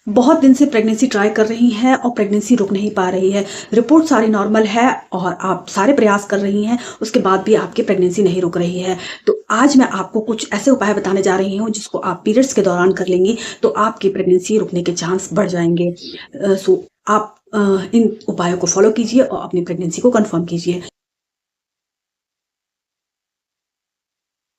बहुत दिन से प्रेगनेंसी ट्राई कर रही हैं और प्रेगनेंसी रुक नहीं पा रही है। रिपोर्ट सारी नॉर्मल है और आप सारे प्रयास कर रही हैं, उसके बाद भी आपकी प्रेगनेंसी नहीं रुक रही है। तो आज मैं आपको कुछ ऐसे उपाय बताने जा रही हूँ जिसको आप पीरियड्स के दौरान कर लेंगी तो आपकी प्रेगनेंसी रुकने के चांस बढ़ जाएंगे। सो आप इन उपायों को फॉलो कीजिए और अपनी प्रेगनेंसी को कंफर्म कीजिए।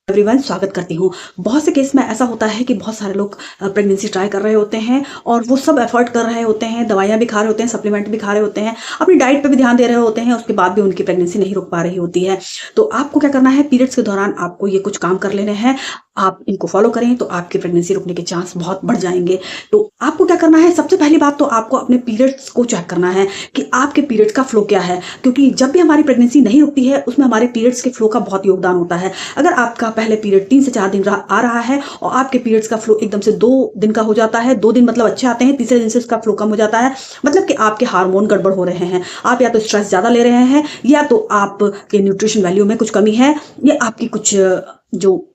एवरीवन, स्वागत करती हूँ। बहुत से केस में ऐसा होता है कि बहुत सारे लोग प्रेगनेंसी ट्राई कर रहे होते हैं और वो सब एफर्ट कर रहे होते हैं, दवाइयाँ भी खा रहे होते हैं, सप्लीमेंट भी खा रहे होते हैं, अपनी डाइट पे भी ध्यान दे रहे होते हैं, उसके बाद भी उनकी प्रेगनेंसी नहीं रुक पा रही होती है। तो आपको क्या करना है, पीरियड्स के दौरान आपको ये कुछ काम कर लेने हैं। आप इनको फॉलो करें तो आपकी प्रेगनेंसी रुकने के चांस बहुत बढ़ जाएंगे। तो आपको क्या करना है, सबसे पहली बात तो आपको अपने पीरियड्स को चेक करना है कि आपके पीरियड्स का फ्लो क्या है, क्योंकि जब भी हमारी प्रेगनेंसी नहीं रुकती है उसमें हमारे पीरियड्स के फ्लो का बहुत योगदान होता है। अगर आपका पहले पीरियड 3 से 4 दिन आ रहा है और आपके पीरियड्स का फ्लो एकदम से 2 दिन का हो जाता है, 2 दिन मतलब अच्छे आते हैं, तीसरे दिन से उसका फ्लो कम हो जाता है, मतलब कि आपके हार्मोन गड़बड़ हो रहे हैं। आप या तो स्ट्रेस ज्यादा ले रहे हैं, या तो आपके न्यूट्रिशन वैल्यू में कुछ कमी है, या आपकी कुछ जो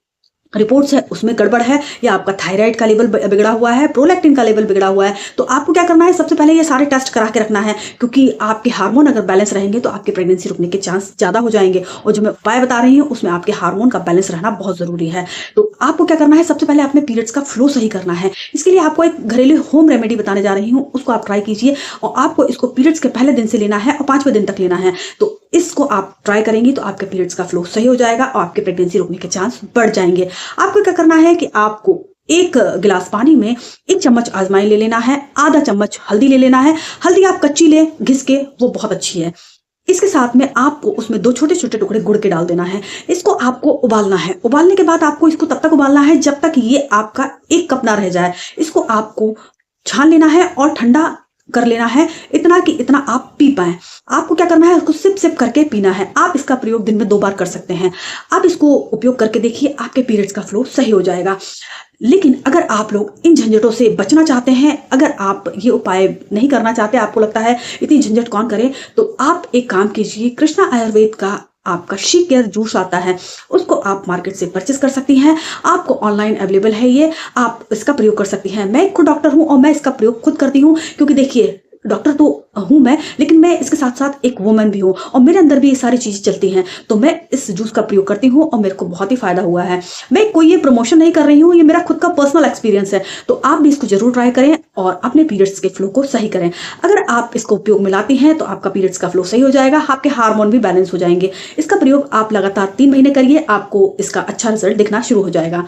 रिपोर्ट्स है उसमें गड़बड़ है, या आपका थायराइड का लेवल बिगड़ा हुआ है, प्रोलैक्टिन का लेवल बिगड़ा हुआ है। तो आपको क्या करना है, सबसे पहले ये सारे टेस्ट करा के रखना है, क्योंकि आपके हार्मोन अगर बैलेंस रहेंगे तो आपकी प्रेगनेंसी रुकने के चांस ज्यादा हो जाएंगे। और जो मैं उपाय बता रही हूँ उसमें आपके हार्मोन का बैलेंस रहना बहुत जरूरी है। तो आपको क्या करना है, सबसे पहले अपने पीरियड्स का फ्लो सही करना है। इसके लिए आपको एक घरेलू होम रेमेडी बताने जा रही हूँ, उसको आप ट्राई कीजिए। और आपको इसको पीरियड्स के पहले दिन से लेना है और 5वें दिन तक लेना है। तो इसको आप ट्राई करेंगी तो आपके पीरियड्स का फ्लो सही हो जाएगा और आपके प्रेगनेंसी रुकने के चांस बढ़ जाएंगे। आपको क्या करना है कि आपको 1 गिलास पानी में 1 चम्मच अजवाइन ले लेना है, आधा चम्मच हल्दी ले लेना है। हल्दी आप कच्ची ले घिस के, वो बहुत अच्छी है। इसके साथ में आपको उसमें 2 छोटे छोटे टुकड़े गुड़ के डाल देना है। इसको आपको उबालना है। उबालने के बाद आपको इसको तब तक उबालना है जब तक ये आपका 1 कप ना रह जाए। इसको आपको छान लेना है और ठंडा कर लेना है, इतना कि इतना आप पी पाए। आपको क्या करना है, उसको सिप सिप करके पीना है। आप इसका प्रयोग दिन में 2 बार कर सकते हैं। आप इसको उपयोग करके देखिए, आपके पीरियड्स का फ्लो सही हो जाएगा। लेकिन अगर आप लोग इन झंझटों से बचना चाहते हैं, अगर आप ये उपाय नहीं करना चाहते, आपको लगता है इतनी झंझट कौन करे, तो आप एक काम कीजिए, कृष्णा आयुर्वेद का आपका शी केयर जूस आता है, उसको आप मार्केट से परचेस कर सकती हैं। आपको ऑनलाइन अवेलेबल है, ये आप इसका प्रयोग कर सकती हैं। मैं खुद डॉक्टर हूं और मैं इसका प्रयोग खुद करती हूं, क्योंकि देखिए डॉक्टर तो हूं मैं, लेकिन मैं इसके साथ साथ एक वुमन भी हूं और मेरे अंदर भी ये सारी चीजें चलती हैं। तो मैं इस जूस का प्रयोग करती हूं और मेरे को बहुत ही फायदा हुआ है। मैं कोई ये प्रमोशन नहीं कर रही हूं, ये मेरा खुद का पर्सनल एक्सपीरियंस है। तो आप भी इसको जरूर ट्राई करें और अपने पीरियड्स के फ्लो को सही करें। अगर आप इसको उपयोग में लाती हैं तो आपका पीरियड्स का फ्लो सही हो जाएगा, आपके हार्मोन भी बैलेंस हो जाएंगे। इसका प्रयोग आप लगातार 3 महीने करिए, आपको इसका अच्छा रिजल्ट दिखना शुरू हो जाएगा।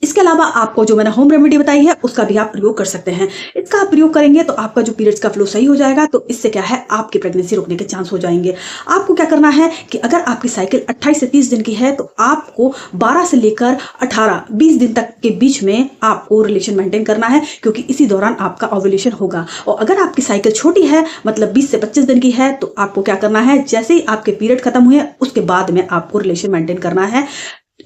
इसके अलावा आपको जो मैंने होम रेमेडी बताई है उसका भी आप प्रयोग कर सकते हैं। इसका आप प्रयोग करेंगे तो आपका जो पीरियड्स का फ्लो सही हो जाएगा। तो इससे क्या है, आपकी प्रेगनेंसी रुकने के चांस हो जाएंगे। आपको क्या करना है कि अगर आपकी साइकिल 28 से 30 दिन की है तो आपको 12 से लेकर 18-20 दिन तक के बीच में आपको रिलेशन मेंटेन करना है, क्योंकि इसी दौरान आपका ओव्यूलेशन होगा। और अगर आपकी साइकिल छोटी है, मतलब 20 से 25 दिन की है, तो आपको क्या करना है, जैसे ही आपके पीरियड खत्म हुए उसके बाद में आपको रिलेशन मेंटेन करना है।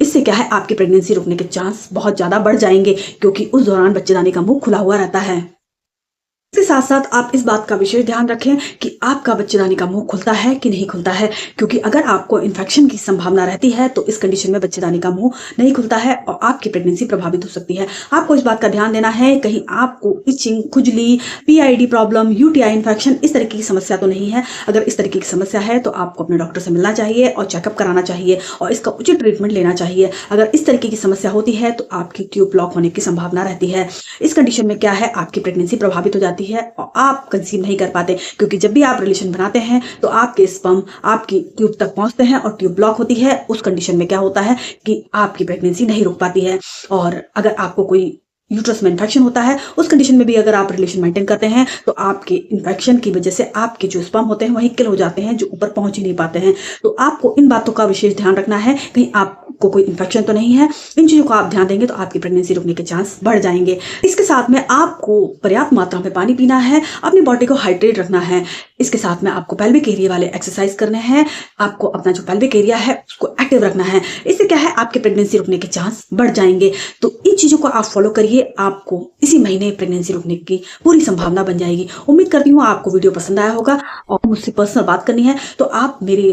इससे क्या है, आपकी प्रेगनेंसी रुकने के चांस बहुत ज्यादा बढ़ जाएंगे, क्योंकि उस दौरान बच्चेदानी का मुंह खुला हुआ रहता है। इसके साथ साथ आप इस बात का विशेष ध्यान रखें कि आपका बच्चेदानी का मुंह खुलता है कि नहीं खुलता है, क्योंकि अगर आपको इन्फेक्शन की संभावना रहती है तो इस कंडीशन में बच्चेदानी का मुंह नहीं खुलता है और आपकी प्रेगनेंसी प्रभावित हो सकती है। आपको इस बात का ध्यान देना है, कहीं आपको इचिंग, खुजली, पीआईडी प्रॉब्लम, यूटीआई इन्फेक्शन, इस तरीके की समस्या तो नहीं है। अगर इस तरीके की समस्या है तो आपको अपने डॉक्टर से मिलना चाहिए और चेकअप कराना चाहिए और इसका उचित ट्रीटमेंट लेना चाहिए। अगर इस तरीके की समस्या होती है तो आपकी ट्यूब ब्लॉक होने की संभावना रहती है। इस कंडीशन में क्या है, आपकी प्रेगनेंसी प्रभावित हो जाती है और आप कंसीव नहीं कर पाते, क्योंकि जब भी आप रिलेशन बनाते हैं तो आपके स्पर्म आपकी ट्यूब तक पहुंचते हैं और ट्यूब ब्लॉक होती है। उस कंडीशन में क्या होता है कि आपकी प्रेगनेंसी नहीं रुक पाती है। और अगर आपको कोई यूट्रस में इन्फेक्शन होता है, उस कंडीशन में भी अगर आप रिलेशन मेंटेन करते हैं तो आपके इन्फेक्शन की वजह से आपके जो स्पर्म होते हैं वही किल हो जाते हैं, जो ऊपर पहुंच ही नहीं पाते हैं। तो आपको इन बातों का विशेष ध्यान रखना है, कहीं आपको कोई इन्फेक्शन तो नहीं है। इन चीजों को आप ध्यान देंगे तो आपकी प्रेगनेंसी रुकने के चांस बढ़ जाएंगे। इसके साथ में आपको पर्याप्त मात्रा में पानी पीना है, अपनी बॉडी को हाइड्रेट रखना है। इसके साथ में आपको पेल्विक एरिया वाले एक्सरसाइज करने हैं। आपको अपना जो पेल्विक एरिया है उसको एक्टिव रखना है। इससे क्या है, आपके प्रेगनेंसी रुकने के चांस बढ़ जाएंगे। तो इन चीज़ों को आप फॉलो करिए, आपको इसी महीने प्रेगनेंसी रुकने की पूरी संभावना बन जाएगी। उम्मीद करती हूँ आपको वीडियो पसंद आया होगा। और मुझसे पर्सनल बात करनी है तो आप मेरे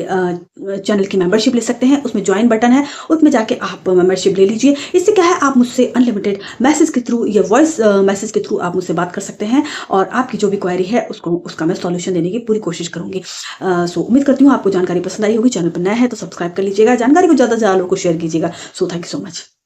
चैनल की मेंबरशिप ले सकते हैं। उसमें ज्वाइन बटन है, उसमें जाके आप मेंबरशिप ले लीजिए। इससे क्या है, आप मुझसे अनलिमिटेड मैसेज के थ्रू या वॉइस मैसेज के थ्रू आप मुझसे बात कर सकते हैं और आपकी जो भी क्वेरी है उसका मैं सॉल्यूशन देने की पूरी कोशिश करूंगी। सो उम्मीद करती हूँ आपको जानकारी पसंद आई होगी। चैनल पर नया है तो सब्सक्राइब कर लीजिएगा, जानकारी को ज़्यादा से ज़्यादा लोगों को शेयर कीजिएगा। So thank you so much.